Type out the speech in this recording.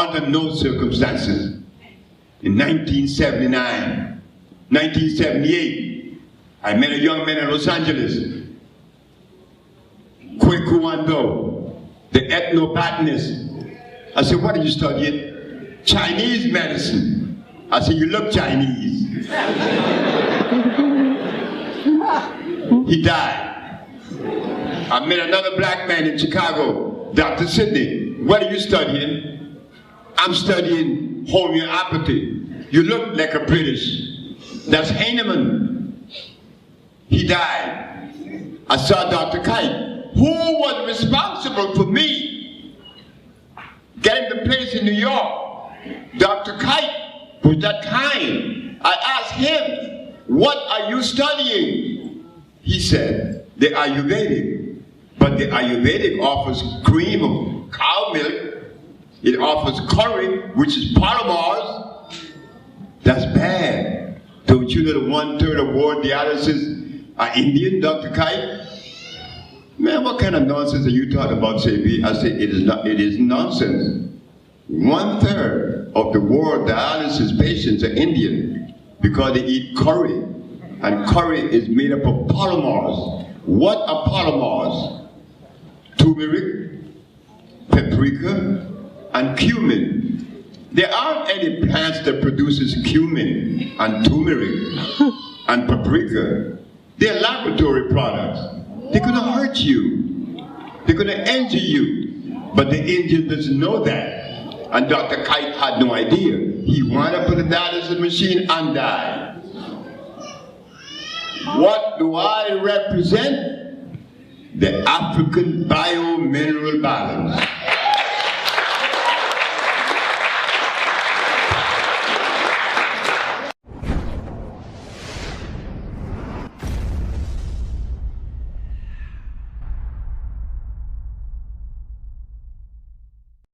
under no circumstances. In 1979, 1978, I met a young man in Los Angeles, Kwekuando, the ethnobotanist. I said, what are you studying? Chinese medicine. I said, you look Chinese. He died. I met another black man in Chicago, Dr. Sidney. What are you studying? I'm studying homeopathy. You look like a British. That's Heinemann. He died. I saw Dr. Kite, who was responsible for me getting the place in New York. Dr. Kite was that kind. I asked him, what are you studying? He said, the Ayurvedic. But the Ayurvedic offers cream of cow milk. It offers curry, which is polymers. That's bad. Don't you know the 1/3 of world dialysis are Indian, Dr. Kite? Man, what kind of nonsense are you talking about, Sebi? I said, it is nonsense. 1/3 of the world dialysis patients are Indian because they eat curry. And curry is made up of polymers. What are polymers? Turmeric, paprika, and cumin. There aren't any plants that produces cumin and turmeric and paprika. They're laboratory products. They're gonna hurt you. They're gonna injure you. But the Indian doesn't know that. And Dr. Kite had no idea. He wound up with a dialysis machine and died. What do I represent? The African bio-mineral balance.